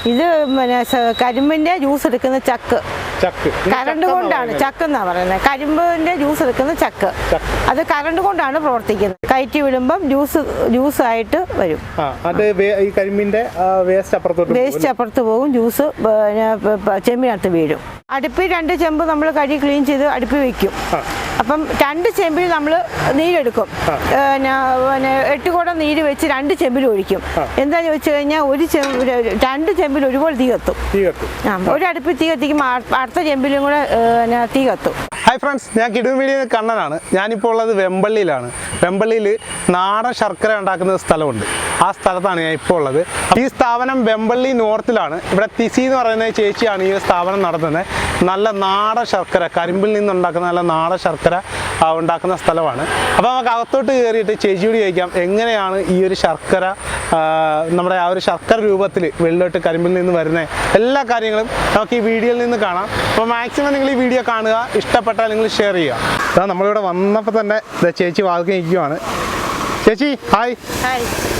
ഇത് കരിമ്പിന്റെ ജ്യൂസ് എടുക്കുന്ന ചക്ക്. കറണ്ട് കൊണ്ടാണ് ചക്ക് എന്നാ പറയുന്നത്. കരിമ്പിന്റെ ജ്യൂസ് എടുക്കുന്ന ചക്ക്. അത് കറണ്ട് കൊണ്ടാണ് പ്രവർത്തിക്കുന്നത്. കയറ്റി വിടുമ്പം ജ്യൂസ് ആയിട്ട് വരും. വേസ്റ്റ് അപ്പുറത്ത് പോകും, ജ്യൂസ് ചെമ്പിനകത്ത് വീഴും. അടുപ്പിൽ 2 ചെമ്പ് നമ്മൾ കഴുകി ക്ലീൻ ചെയ്ത് അടുപ്പിൽ വെക്കും. അപ്പം 2 ചെമ്പിൽ നമ്മൾ നീരെടുക്കും. 8 കുടം നീര് വെച്ച് 2 ചെമ്പിൽ ഒഴിക്കും. എന്താന്ന് ചോദിച്ചു കഴിഞ്ഞാൽ 2 ചെമ്പിൽ ഒരുപോലെ തീ കത്തും. ഒരു അടുപ്പിൽ തീ കത്തിക്കുമ്പോൾ അടുത്ത ചെമ്പിലും കൂടെ തീ കത്തും. ഹായ് ഫ്രണ്ട്സ്, ഞാൻ കിടും വീഡിയോ കണ്ണനാണ്. ഞാനിപ്പോൾ ഉള്ളത് വെമ്പള്ളിയിലാണ്. വെമ്പള്ളിയിൽ നാടൻ ശർക്കര ഉണ്ടാക്കുന്ന സ്ഥലമുണ്ട്. ആ സ്ഥലത്താണ് ഞാൻ ഇപ്പോൾ ഉള്ളത്. ഈ സ്ഥാപനം വെമ്പള്ളി നോർത്തിലാണ്. ഇവിടെ തിസി എന്ന് പറയുന്ന ചേച്ചിയാണ് ഈ സ്ഥാപനം നടത്തുന്നത്. നല്ല നാടൻ ശർക്കര, കരിമ്പിൽ നിന്നുണ്ടാക്കുന്ന നല്ല നാടൻ ശർക്കര ഉണ്ടാക്കുന്ന സ്ഥലമാണ്. അപ്പോൾ നമുക്ക് അകത്തോട്ട് കയറിയിട്ട് ചേച്ചിയോട് ചോദിക്കാം എങ്ങനെയാണ് ഈ ഒരു ശർക്കര, നമ്മുടെ ആ ഒരു ശർക്കര രൂപത്തിൽ വെള്ളോട്ട് കരിമ്പിൽ നിന്ന് വരുന്ന എല്ലാ കാര്യങ്ങളും നമുക്ക് ഈ വീഡിയോയിൽ നിന്ന് കാണാം. അപ്പോൾ മാക്സിമം നിങ്ങൾ ഈ വീഡിയോ കാണുക, ഇഷ്ടപ്പെട്ടാൽ നിങ്ങൾ ഷെയർ ചെയ്യുക. നമ്മളിവിടെ വന്നപ്പോൾ തന്നെ ചേച്ചി വാതിൽക്ക് നിൽക്കുകയാണ്. ചേച്ചി ഹായ്.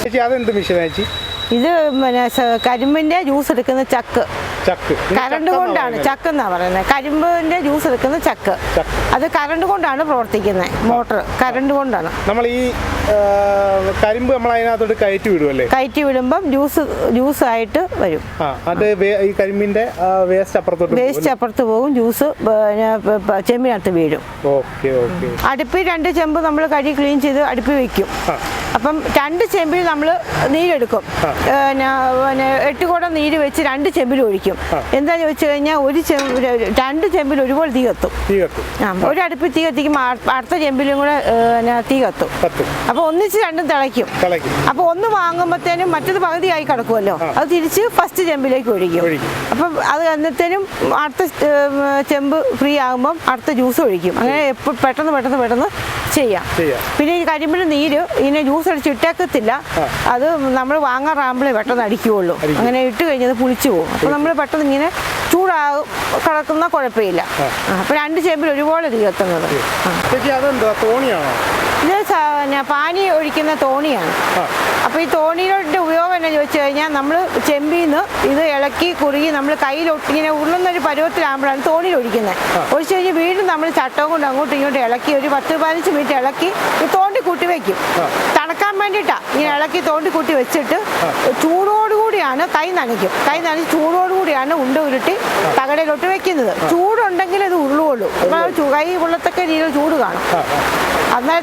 ചേച്ചി അതെന്ത് മിഷനാ ചേച്ചി? ഇത് കരിമ്പിന്റെ ജ്യൂസ് എടുക്കുന്ന ചക്ക്. കറണ്ട് കൊണ്ടാണ് ചക്ക് എന്നാ പറയുന്നത്. കരിമ്പിന്റെ ജ്യൂസ് എടുക്കുന്ന ചക്ക്. അത് കറണ്ട് കൊണ്ടാണ് പ്രവർത്തിക്കുന്നത്. മോട്ടർ കറണ്ട് കൊണ്ടാണ്. നമ്മൾ ഈ കരിമ്പ് നമ്മൾ അതിനകത്തോട്ട് കയറ്റി വിടുമല്ലേ? കയറ്റി വിടുമ്പം ജ്യൂസ് ആയിട്ട് വരും. ഈ കരിമ്പിന്റെ വേസ്റ്റ് അപ്പുറത്ത് പോകും, ജ്യൂസ് ചെമ്പിനകത്ത് വീഴും. അടുപ്പിൽ 2 ചെമ്പ് നമ്മൾ കഴുകി ക്ലീൻ ചെയ്ത് അടുപ്പിൽ വെക്കും. അപ്പം 2 ചെമ്പിൽ നമ്മൾ നീരെടുക്കും. 8 കുടം നീര് വെച്ച് 2 ചെമ്പിൽ ഒഴിക്കും. എന്താന്ന് ചോദിച്ചു കഴിഞ്ഞാൽ 2 ചെമ്പിൽ ഒരുപോലെ തീ കത്തും. ഒരു അടുപ്പിൽ തീ കത്തിക്കുമ്പോൾ അടുത്ത ചെമ്പിലും കൂടെ തീ കത്തും. അപ്പൊ ഒന്നിച്ച് 2 തിളയ്ക്കും. അപ്പൊ ഒന്ന് വാങ്ങുമ്പോഴത്തേനും മറ്റത് പകുതിയായി കിടക്കുമല്ലോ, അത് തിരിച്ച് ഫസ്റ്റ് ചെമ്പിലേക്ക് ഒഴിക്കും. അപ്പം അത് എന്നത്തേനും അടുത്ത ചെമ്പ് ഫ്രീ ആകുമ്പം അടുത്ത ജ്യൂസ് ഒഴിക്കും. അങ്ങനെ പെട്ടെന്ന് ചെയ്യാം. പിന്നെ ഈ കരിമ്പിന്റെ നീര് ഇങ്ങനെ ജ്യൂസ് അടിച്ച് ഇട്ടേക്കത്തില്ല. അത് നമ്മൾ വാങ്ങാറാകുമ്പോഴേ പെട്ടെന്ന് അടിക്കുകയുള്ളൂ. അങ്ങനെ ഇട്ട് കഴിഞ്ഞത് പുളിച്ചു പോകും. അപ്പൊ നമ്മൾ പെട്ടെന്ന് ഇങ്ങനെ കിടക്കുന്ന കുഴപ്പമില്ല. അപ്പൊ 2 ചെമ്പിൽ ഒരുപോലെ തീ കത്തുന്നത്. ഇത് പാനി ഒഴിക്കുന്ന തോണിയാണ്. അപ്പൊ ഈ തോണിയുടെ ഉപയോഗം എന്ന് ചോദിച്ചു കഴിഞ്ഞാൽ നമ്മൾ ചെമ്പിന്ന് ഇത് ഇളക്കി കുറുകി നമ്മൾ കയ്യിലൊട്ട് ഇങ്ങനെ ഉരുളുന്നൊരു പരുവത്തിലാകുമ്പോഴാണ് തോണിയിൽ ഒഴിക്കുന്നത്. ഒഴിച്ചു കഴിഞ്ഞ് വീണ്ടും നമ്മൾ ചട്ടവും കൊണ്ട് അങ്ങോട്ടും ഇങ്ങോട്ടും ഇളക്കി ഒരു 10-15 മിനിറ്റ് ഇളക്കി ഈ തോണ്ടി കൂട്ടി വെക്കും. തണുക്കാൻ വേണ്ടിയിട്ടാണ് ഇങ്ങനെ ഇളക്കി തോണ്ടി കൂട്ടി വെച്ചിട്ട് ചൂടോടുകൂടിയാണ് കൈ നനയ്ച്ച് ചൂടോടുകൂടിയാണ് ഉണ്ട ഉരുട്ടി തകടയിലോട്ട് വെക്കുന്നത്. ചൂടുണ്ടെങ്കിൽ ഇത് ഉരുളുള്ളൂ. കൈ ഉള്ളത്തക്ക രീതിയിൽ ചൂട് കാണും. എന്നാൽ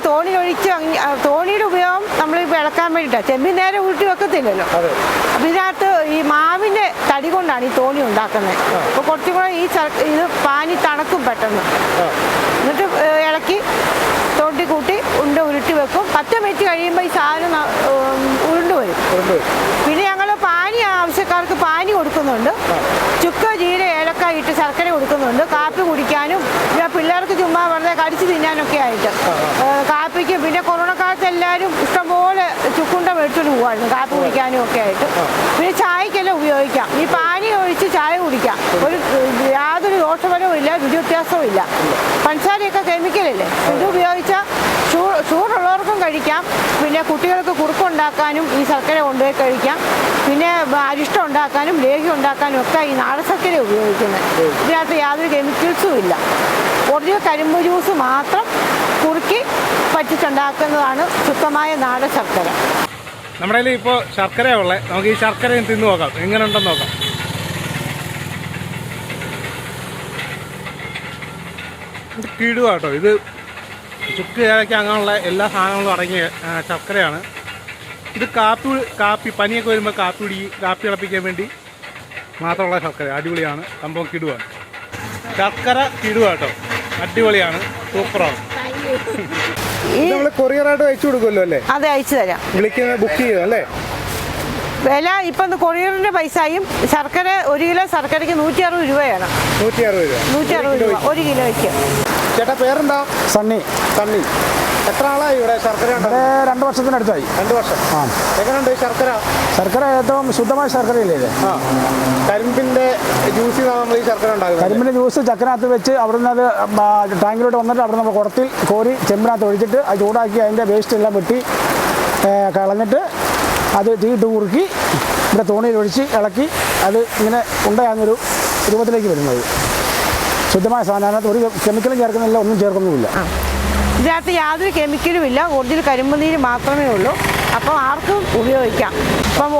തോണിയുടെ ഉപയോഗം നമ്മളിപ്പോൾ ഇളക്കാൻ വേണ്ടിയിട്ടാണ്. ചെമ്പി നേരെ ഉരുട്ടി വെക്കത്തില്ലല്ലോ. അപ്പം ഇതിനകത്ത് ഈ മാവിൻ്റെ തടി കൊണ്ടാണ് ഈ തോണി ഉണ്ടാക്കുന്നത്. അപ്പോൾ കുറച്ചും കൂടെ ഇത് പാനി തണുക്കും പെട്ടെന്ന്. എന്നിട്ട് ഇളക്കി തോണ്ടി കൂട്ടി ഉണ്ട ഉരുട്ടി വെക്കും. 10 മിനിറ്റ് കഴിയുമ്പോൾ ഈ സാധനം ഉരുണ്ട് വരും. പിന്നെ ഞങ്ങൾ പാനി ആവശ്യക്കാർക്ക് പാനി കൊടുക്കുന്നുണ്ട്. ചുക്ക്, ജീര, ഏലക്കായ ഇട്ട് ശർക്കര കൊടുക്കുന്നുണ്ട്. കാപ്പി കുടിക്കാനും പിന്നെ പിള്ളേർക്ക് ചുമ്മാ വെറുതെ കടിച്ച് തിന്നാനൊക്കെ ആയിട്ട് കാപ്പിക്ക്. പിന്നെ കൊറോണ കാലത്ത് എല്ലാവരും ഇഷ്ടംപോലെ ചുക്കുണ്ട മേടിച്ചോണ്ട് പോകുമായിരുന്നു കാപ്പി കുടിക്കാനും ഒക്കെ ആയിട്ട്. പിന്നെ ചായക്കെല്ലാം ഉപയോഗിക്കാം. ഈ പാനി ഒഴിച്ച് ചായ കുടിക്കാം. യാതൊരു ദോഷഫലവും ഇല്ല, രുചി വ്യത്യാസവും ഇല്ല. പഞ്ചസാരയൊക്കെ കെമിക്കലല്ലേ. ഇത് ഉപയോഗിച്ചാൽ ചൂടുള്ളവർക്കും കഴിക്കാം. പിന്നെ കുട്ടികൾക്ക് കുറുക്കുണ്ടാക്കാനും ഈ ശർക്കര കൊണ്ടുപോയി കഴിക്കാം. പിന്നെ അരിഷ്ടം ഉണ്ടാക്കാനും ലേഹ്യം ഉണ്ടാക്കാനും ഒക്കെ ഈ നാടൻ ശർക്കര ഉപയോഗിക്കുന്നത്. ഇതിനകത്ത് യാതൊരു കെമിക്കൽസും ഇല്ല. ഒറിജിനൽ കരിമ്പ് ജ്യൂസ് മാത്രം കുറുക്കി പറ്റിച്ചുണ്ടാക്കുന്നതാണ് ശുദ്ധമായ നാടൻ ശർക്കര. നമ്മുടെ കയ്യിൽ ഇപ്പോൾ ശർക്കരയുള്ളത്. നമുക്ക് ഈ ശർക്കര തിന്നു നോക്കാം, എങ്ങനെ ഉണ്ടെന്ന് നോക്കാം. ഇത് കിടുക കേട്ടോ. ഇത് ചുക്ക്, ഏലക്ക അങ്ങനെയുള്ള എല്ലാ സാധനങ്ങളും അടങ്ങിയ ശർക്കരയാണ്. ഇത് കാപ്പി പനിയൊക്കെ വരുമ്പോൾ കാപ്പി തിളപ്പിക്കാൻ വേണ്ടി മാത്രമുള്ള ശർക്കര. അടിപൊളിയാണ് സംഭവം. കിടുവാണ് ശർക്കര, കിടുക കേട്ടോ. അടിപൊളിയാണ്, സൂപ്പറാണ്. കൊറിയറായിട്ട് അയച്ചു കൊടുക്കുമല്ലോ അല്ലേ? അതെ, അയച്ചു തരാം. വിളിക്കുന്നത് ബുക്ക് ചെയ്യും അല്ലേ? വില ഇപ്പം കൊറിയറിന്റെ പൈസയും ശർക്കര 1 കിലോ ശർക്കരയ്ക്ക് 160 രൂപയാണ്. 160 രൂപ 1 കിലോയ്ക്ക്. ചേട്ടാ പേരെന്താ? സണ്ണി. എത്ര ആളായി ഇവിടെ ശർക്കര? 2 വർഷത്തിനടുത്തായി. 2 വർഷം. എങ്ങനെയുണ്ട് ശർക്കര? ഏറ്റവും ശുദ്ധമായ ശർക്കരയില്ലേ ഇത്? കരിമ്പിന്റെ ജ്യൂസിൽ നമ്മൾ ഈ ശർക്കര ഉണ്ടാകും. കരിമ്പിന്റെ ജ്യൂസ് ചക്കിനകത്ത് വെച്ച് അവിടുന്ന് അത് ടാങ്കിലോട്ട് വന്നിട്ട് അവിടെ നമ്മൾ കുടത്തിൽ കോരി ചെമ്പിനകത്ത് ഒഴിച്ചിട്ട് അത് ചൂടാക്കി അതിൻ്റെ വേസ്റ്റ് എല്ലാം വെട്ടി കളഞ്ഞിട്ട് അത് തീയിട്ട് കുറുക്കി ഇവിടെ തോണിയിൽ ഒഴിച്ച് ഇളക്കി അത് ഇങ്ങനെ ഉണ്ടാകുന്നൊരു രൂപത്തിലേക്ക് വരുന്നത്. ശുദ്ധമായ സാധനം, അതിനകത്ത് ഒരു കെമിക്കലും ചേർക്കുന്നില്ല, ഒന്നും ചേർക്കുന്നുമില്ല. ഇതിനകത്ത് യാതൊരു കെമിക്കലും ഇല്ല, ഒറിജിനൽ കരിമ്പ് നീര് മാത്രമേ ഉള്ളൂ. അപ്പം ആർക്കും ഉപയോഗിക്കാം. ഇപ്പം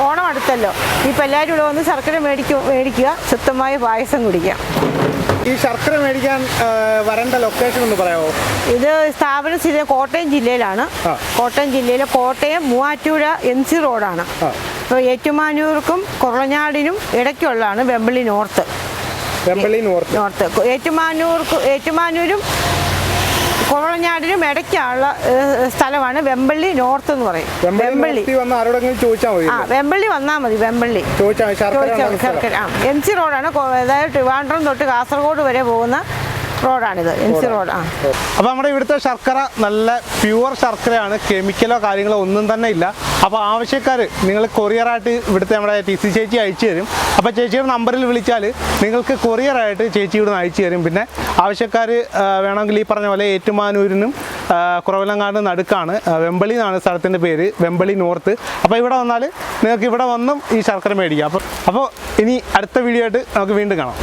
ഓണം അടുത്തല്ലോ, ഇപ്പം എല്ലാവരും ഇവിടെ വന്ന് ശർക്കര മേടിക്കുക, ശുദ്ധമായ പായസം കുടിക്കാം. ഈ ശർക്കര മേടിക്കാൻ വരേണ്ട ലൊക്കേഷൻ ഒന്ന് പറയാമോ? ഇത് സ്ഥാപനം സ്ഥിതി കോട്ടയം ജില്ലയിലാണ്. കോട്ടയം ജില്ലയിലെ കോട്ടയം മൂവാറ്റുപുഴ MC റോഡാണ്. ഇപ്പോൾ ഏറ്റുമാനൂർക്കും കുറഞ്ഞാടിനും ഇടയ്ക്കുള്ളതാണ് വെമ്പള്ളി നോർത്ത്. ഏറ്റുമാനൂരും കുറഞ്ഞാടിനും ഇടയ്ക്കുള്ള സ്ഥലമാണ് വെമ്പള്ളി നോർത്ത് എന്ന് പറയും. വെമ്പള്ളി വന്നാൽ മതി. വെമ്പള്ളി ശർക്കര MC റോഡാണ്. അതായത് ട്രിവാൻഡ്രം തൊട്ട് കാസർഗോഡ് വരെ പോകുന്ന റോഡാണിത്, MC റോഡ്. അപ്പോൾ നമ്മുടെ ഇവിടുത്തെ ശർക്കര നല്ല പ്യുവർ ശർക്കരയാണ്, കെമിക്കലോ കാര്യങ്ങളോ ഒന്നും തന്നെ ഇല്ല. അപ്പോൾ ആവശ്യക്കാർ നിങ്ങൾ കൊറിയറായിട്ട് ഇവിടുത്തെ നമ്മുടെ TC ചേച്ചി അയച്ചു തരും. അപ്പോൾ ചേച്ചിയുടെ നമ്പറിൽ വിളിച്ചാൽ നിങ്ങൾക്ക് കൊറിയറായിട്ട് ചേച്ചി ഇവിടുന്ന് അയച്ചു തരും. പിന്നെ ആവശ്യക്കാർ വേണമെങ്കിൽ ഈ പറഞ്ഞ പോലെ ഏറ്റുമാനൂരിനും കുറവിലങ്ങാട് നടുക്കാണ്, വെമ്പള്ളി എന്നാണ് സ്ഥലത്തിൻ്റെ പേര്, വെമ്പള്ളി നോർത്ത്. അപ്പോൾ ഇവിടെ വന്നാൽ നിങ്ങൾക്ക് ഇവിടെ വന്നും ഈ ശർക്കര മേടിക്കാം. അപ്പോൾ ഇനി അടുത്ത വീഡിയോ ആയിട്ട് നമുക്ക് വീണ്ടും കാണാം.